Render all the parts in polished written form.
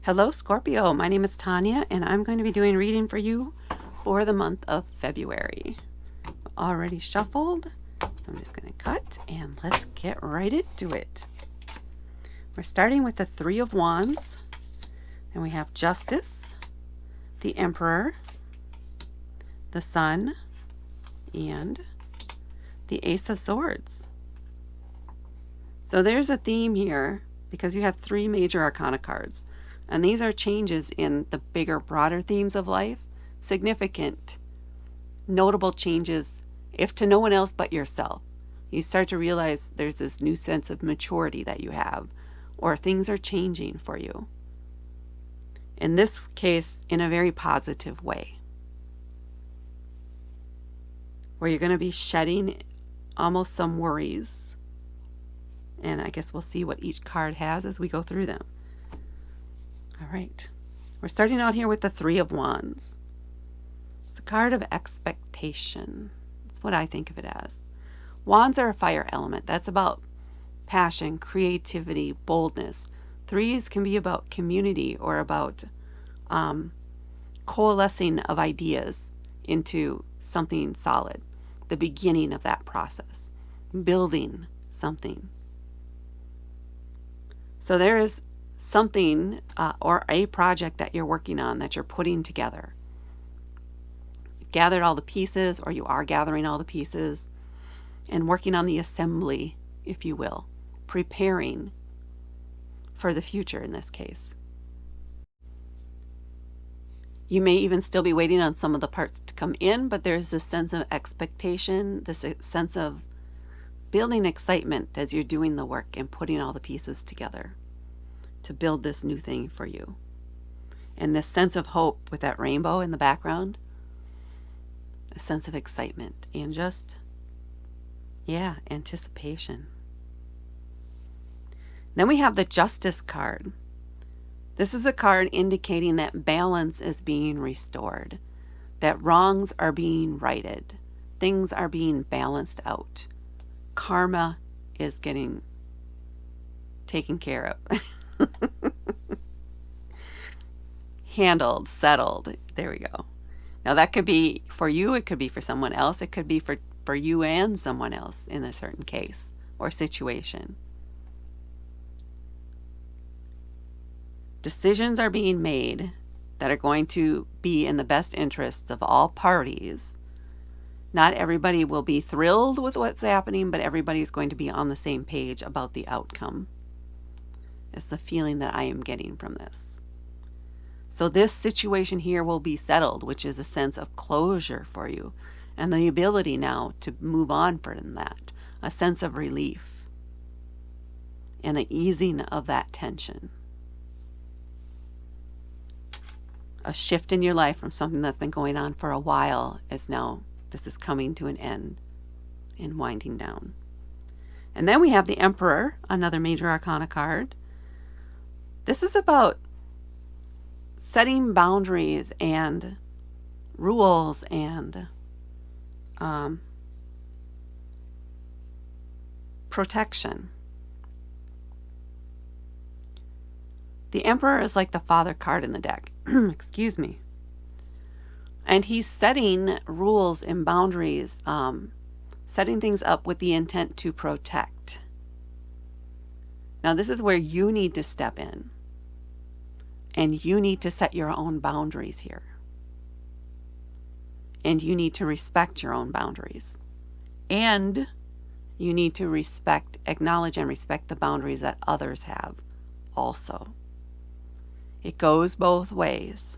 Hello, Scorpio. My name is Tanya, and I'm going to be doing reading for you for the month of February. Already shuffled, so I'm just going to cut and let's get right into it. We're starting with the Three of Wands, and we have Justice, the Emperor, the Sun, and the Ace of Swords. So there's a theme here because you have three major arcana cards. And these are changes in the bigger, broader themes of life, significant, notable changes, if to no one else but yourself. You start to realize there's this new sense of maturity that you have, or things are changing for you. In this case, in a very positive way, where you're going to be shedding almost some worries. And I guess we'll see what each card has as we go through them. All right, we're starting out here with the Three of Wands. It's a card of expectation. That's what I think of it as. Wands are a fire element. That's about passion, creativity, boldness. Threes can be about community or about coalescing of ideas into something solid. The beginning of that process. Building something. So there is something or a project that you're working on that you're putting together. You've gathered all the pieces, or you are gathering all the pieces and working on the assembly, if you will, preparing for the future in this case. You may even still be waiting on some of the parts to come in, but there's this sense of expectation, this sense of building excitement as you're doing the work and putting all the pieces together to build this new thing for you. And this sense of hope with that rainbow in the background, a sense of excitement and just, anticipation. Then we have the Justice card. This is a card indicating that balance is being restored, that wrongs are being righted, things are being balanced out. Karma is getting taken care of. Handled, settled. There we go. Now that could be for you, it could be for someone else, it could be for you and someone else in a certain case or situation. Decisions are being made that are going to be in the best interests of all parties. Not everybody will be thrilled with what's happening, but everybody's going to be on the same page about the outcome. Is the feeling that I am getting from this. So this situation here will be settled, which is a sense of closure for you and the ability now to move on from that, a sense of relief and an easing of that tension. A shift in your life from something that's been going on for a while is now, this is coming to an end and winding down. And then we have the Emperor, another major arcana card. This is about setting boundaries and rules and protection. The Emperor is like the father card in the deck. Excuse me. And he's setting rules and boundaries, setting things up with the intent to protect. Now this is where you need to step in. And you need to set your own boundaries here. And you need to respect your own boundaries. And you need to respect, acknowledge and respect the boundaries that others have also. It goes both ways.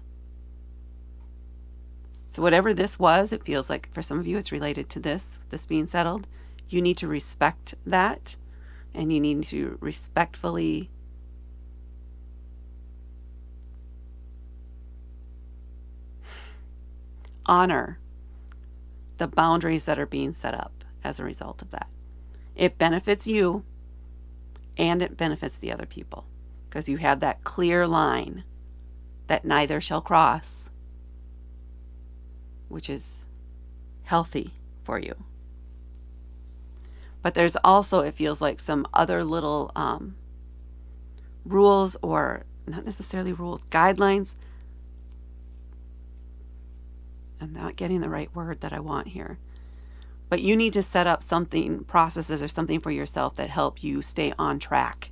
So whatever this was, it feels like for some of you it's related to this being settled. You need to respect that, and you need to respectfully honor the boundaries that are being set up as a result of that. It benefits you and it benefits the other people because you have that clear line that neither shall cross, which is healthy for you. But there's also, it feels like, some other little rules or not necessarily rules, guidelines. I'm not getting the right word that I want here. But you need to set up something, processes or something for yourself that help you stay on track.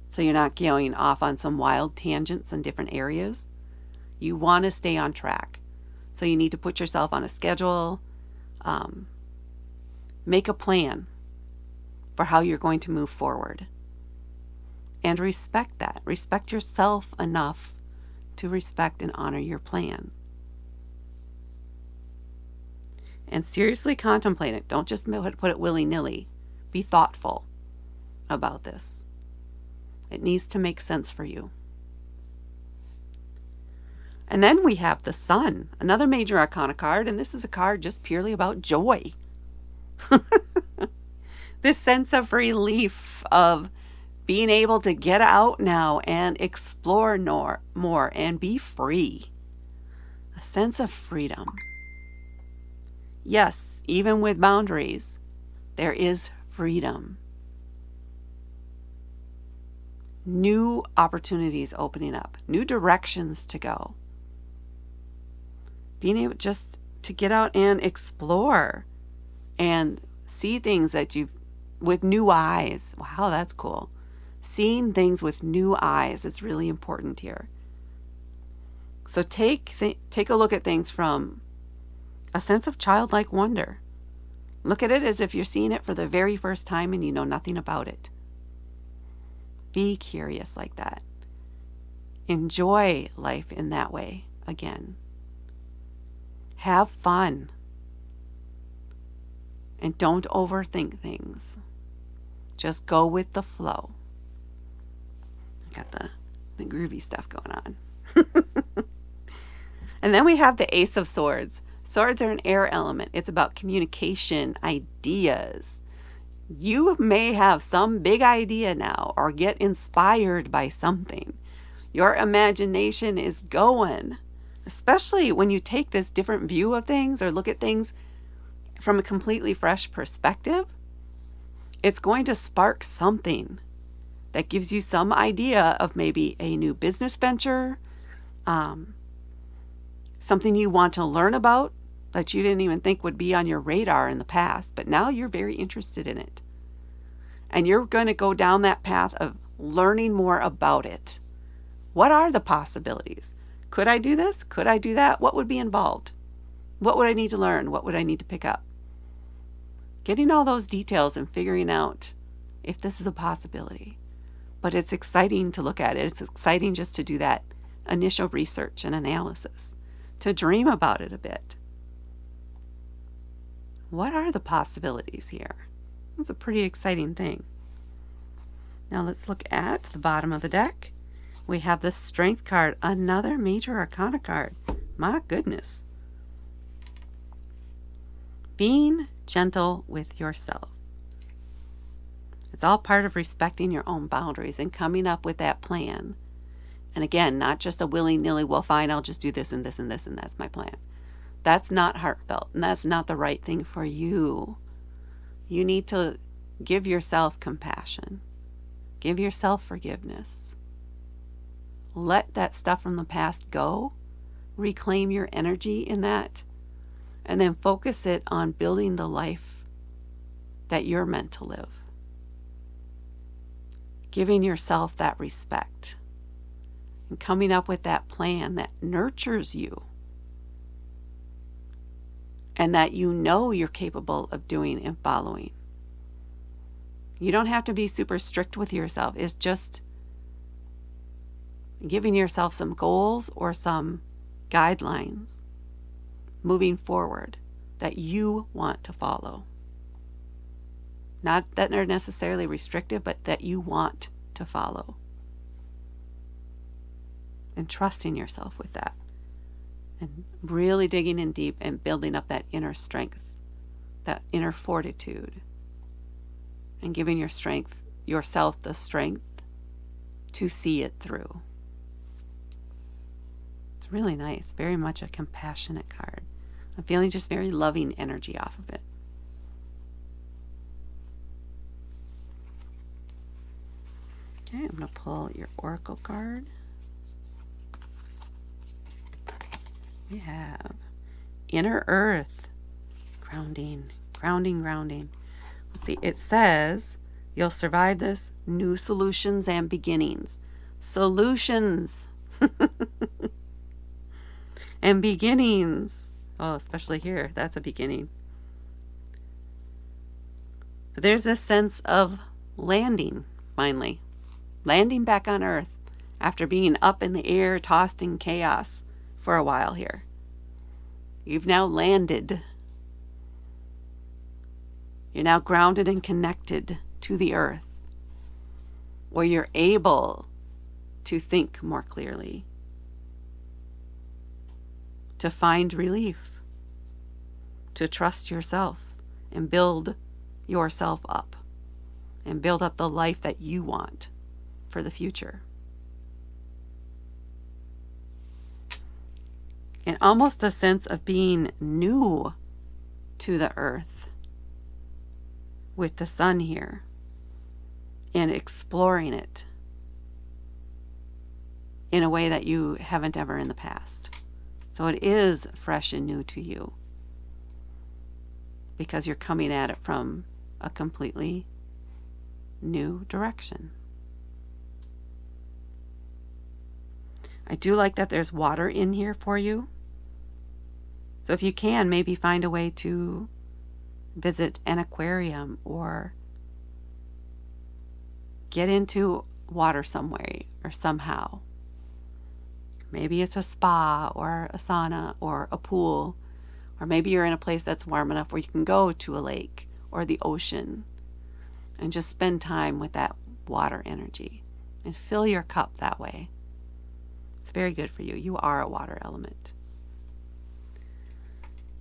So you're not going off on some wild tangents in different areas. You want to stay on track. So you need to put yourself on a schedule, make a plan for how you're going to move forward. And respect that. Respect yourself enough to respect and honor your plan. And seriously contemplate it. Don't just put it willy-nilly. Be thoughtful about this. It needs to make sense for you. And then we have the Sun, another major arcana card, and this is a card just purely about joy. This sense of relief of being able to get out now and explore more and be free. A sense of freedom. Yes, even with boundaries, there is freedom. New opportunities opening up, new directions to go. Being able just to get out and explore and see things that with new eyes. Wow, that's cool. Seeing things with new eyes is really important here. So take a look at things from a sense of childlike wonder. Look at it as if you're seeing it for the very first time and you know nothing about it. Be curious like that. Enjoy life in that way again. Have fun. And don't overthink things. Just go with the flow. I got the groovy stuff going on. And then we have the Ace of Swords. Swords are an air element. It's about communication, ideas. You may have some big idea now or get inspired by something. Your imagination is going, especially when you take this different view of things or look at things from a completely fresh perspective. It's going to spark something that gives you some idea of maybe a new business venture, something you want to learn about that you didn't even think would be on your radar in the past, but now you're very interested in it. And you're going to go down that path of learning more about it. What are the possibilities? Could I do this? Could I do that? What would be involved? What would I need to learn? What would I need to pick up? Getting all those details and figuring out if this is a possibility. But it's exciting to look at it. It's exciting just to do that initial research and analysis, to dream about it a bit. What are the possibilities here? It's a pretty exciting thing. Now let's look at the bottom of the deck. We have the Strength card, another major arcana card. My goodness. Being gentle with yourself. It's all part of respecting your own boundaries and coming up with that plan. And again, not just a willy-nilly, well, fine, I'll just do this and this and this and that's my plan. That's not heartfelt, and that's not the right thing for you. You need to give yourself compassion. Give yourself forgiveness. Let that stuff from the past go. Reclaim your energy in that. And then focus it on building the life that you're meant to live. Giving yourself that respect. And coming up with that plan that nurtures you. And that you know you're capable of doing and following. You don't have to be super strict with yourself. It's just giving yourself some goals or some guidelines moving forward that you want to follow. Not that they're necessarily restrictive, but that you want to follow. And trusting yourself with that. And really digging in deep and building up that inner strength, that inner fortitude. And giving yourself the strength to see it through. It's really nice. Very much a compassionate card. I'm feeling just very loving energy off of it. Okay, I'm going to pull your oracle card. We have inner earth, grounding, grounding, grounding. Let's see, it says you'll survive this. New solutions and beginnings. Solutions and beginnings. Oh, especially here. That's a beginning. But there's this sense of landing, finally. Landing back on Earth after being up in the air, tossed in chaos for a while here. You've now landed. You're now grounded and connected to the Earth, where you're able to think more clearly, to find relief, to trust yourself and build yourself up and build up the life that you want for the future. And almost a sense of being new to the Earth with the sun here and exploring it in a way that you haven't ever in the past. So it is fresh and new to you because you're coming at it from a completely new direction. I do like that there's water in here for you. So if you can, maybe find a way to visit an aquarium or get into water some way or somehow. Maybe it's a spa or a sauna or a pool, or maybe you're in a place that's warm enough where you can go to a lake or the ocean and just spend time with that water energy and fill your cup that way. It's very good for you. You are a water element.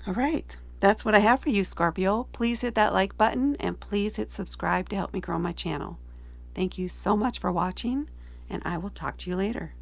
All right. That's what I have for you, Scorpio. Please hit that like button and please hit subscribe to help me grow my channel. Thank you so much for watching, and I will talk to you later.